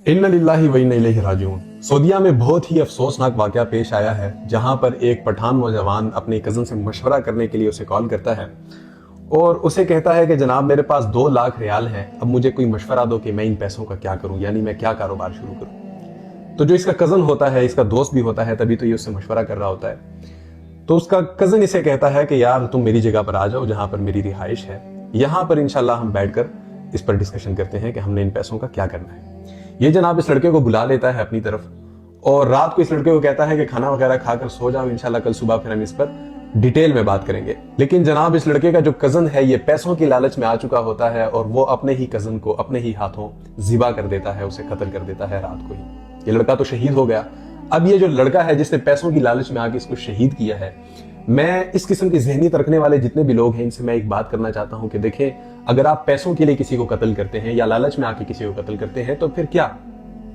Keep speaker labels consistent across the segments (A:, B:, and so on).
A: इन्ना लिल्लाहि व इन्ना इलैहि राजिऊन। सऊदीया में बहुत ही अफसोसनाक वाकया पेश आया है, जहां पर एक पठान नौजवान अपने कज़न से मशवरा करने के लिए उसे कॉल करता है और उसे कहता है कि जनाब मेरे पास 2 लाख रियाल हैं, अब मुझे कोई मशवरा दो कि मैं इन पैसों का क्या करूं, यानी मैं क्या कारोबार शुरू करूं। तो जो इसका कज़न होता है, इसका दोस्त भी होता है, तभी तो ये उससे मशवरा कर रहा होता है। तो उसका कज़न इसे कहता है कि यार तुम मेरी जगह पर आ जाओ जहां पर मेरी रिहाइश है, यहां पर इंशाल्लाह हम बैठकर इस पर डिस्कशन करते हैं कि हमने इन पैसों का क्या करना है। ये जनाब इस लड़के को बुला लेता है अपनी तरफ और रात को इस लड़के को कहता है कि खाना वगैरह खाकर सो जाओ, इंशाल्लाह कल सुबह फिर हम इस पर डिटेल में बात करेंगे। लेकिन जनाब इस लड़के का जो कज़न है ये पैसों की लालच में आ चुका होता है और वो अपने ही कज़न को अपने ही हाथों ज़िबा कर देता है, उसे कत्ल कर देता है रात को ही। ये लड़का तो शहीद हो गया। अब ये जो लड़का है जिसने पैसों की लालच में आके इसको शहीद किया है, मैं इस किस्म की ज़हनीत रखने वाले जितने भी लोग हैं इनसे मैं एक बात करना चाहता हूं कि देखें, अगर आप पैसों के लिए किसी को कत्ल करते हैं या लालच में आके किसी को कत्ल करते हैं तो फिर क्या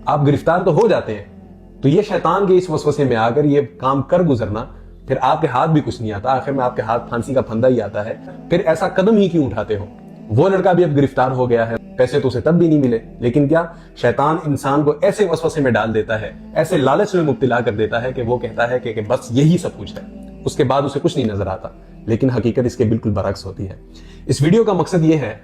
A: आप गिरफ्तार तो हो जाते हैं। तो ये शैतान के इस वसवसे में आकर ये काम कर गुजरना, फिर आपके हाथ भी कुछ नहीं आता, आखिर में आपके हाथ फांसी का फंदा ही आता है, फिर ऐसा कदम ही क्यों उठाते हो। वो लड़का भी अब गिरफ्तार हो गया है, पैसे तो उसे तब भी नहीं मिले, लेकिन क्या शैतान इंसान को ऐसे वसवसे में डाल देता है, ऐसे लालच में मुब्तला कर देता है कि वो कहता है कि बस यही सब कुछ है, उसके बाद उसे कुछ नहीं नजर आता। लेकिन हकीकत इसके बिल्कुल बरअक्स होती है। इस वीडियो का मकसद ये है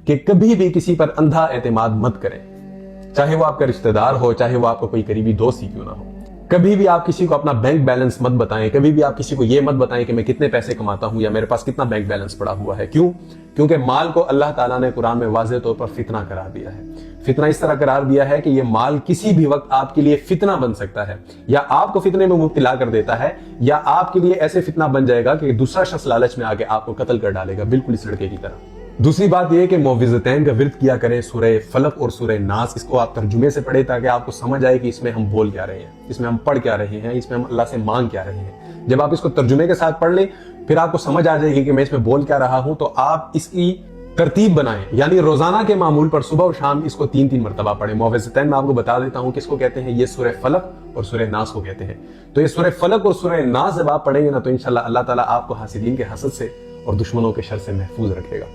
A: कि कभी भी किसी पर अंधा एतमाद मत करें, चाहे वो आपका रिश्तेदार हो, चाहे वो आपका कोई करीबी दोस्त ही क्यों ना हो। कभी भी आप किसी को अपना बैंक बैलेंस मत बताएं, कभी भी आप किसी को ये मत बताएं कि मैं कितने पैसे कमाता हूं या मेरे पास कितना बैंक बैलेंस पड़ा हुआ है। क्यों? क्योंकि माल को अल्लाह ताला ने कुरान में वाज़ेह तौर पर फितना करार दिया है। फितना इस तरह करार दिया है कि ये माल किसी भी वक्त आपके लिए फितना बन सकता है, या आपको फितने में मुब्तला कर देता है, या आपके लिए ऐसे फितना बन जाएगा कि दूसरा शख्स लालच में आके आपको कत्ल कर डालेगा, बिल्कुल इस लड़के की तरह। दूसरी बात यह कि मुअव्विज़तैन का विर्द किया करें, सूरह फलक और सूरह नास, इसको आप तर्जुमे से पढ़े ताकि आपको समझ आए कि इसमें हम बोल क्या रहे हैं, इसमें हम पढ़ क्या रहे हैं, इसमें हम अल्लाह से मांग क्या रहे हैं। जब आप इसको तर्जुमे के साथ पढ़ लें फिर आपको समझ आ जाएगी कि मैं इसमें बोल क्या रहा हूं, तो आप इसकी तरतीब बनाएं, यानी रोजाना के मामूल पर सुबह और शाम इसको 3-3 मरतबा पढ़ें। मुअव्विज़तैन में आपको बता देता हूं किसको कहते हैं, ये सूरह फलक और सूरह नास को कहते हैं। तो ये सूरह फलक और सूरह नास जब आप पढ़ेंगे ना तो इंशाल्लाह अल्लाह ताला आपको हासिदीन के हसद से और दुश्मनों के शर से महफूज रखेगा।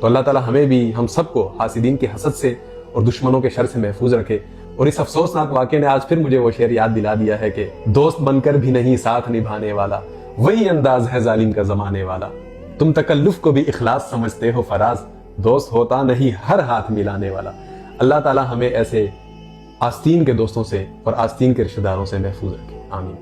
A: तो अल्लाह ताला हमें भी, हम सबको हासिदीन के हसद से और दुश्मनों के शर से महफूज रखे। और इस अफसोसनाक वाक़े ने आज फिर मुझे वो शेर याद दिला दिया है कि दोस्त बनकर भी नहीं साथ निभाने वाला, वही अंदाज है जालिम का जमाने वाला। तुम तकल्लुफ को भी इखलास समझते हो फराज, दोस्त होता नहीं हर हाथ मिलाने वाला। अल्लाह ताला हमें ऐसे आस्तीन के दोस्तों से और आस्तीन के रिश्तेदारों से महफूज रखे। आमीन।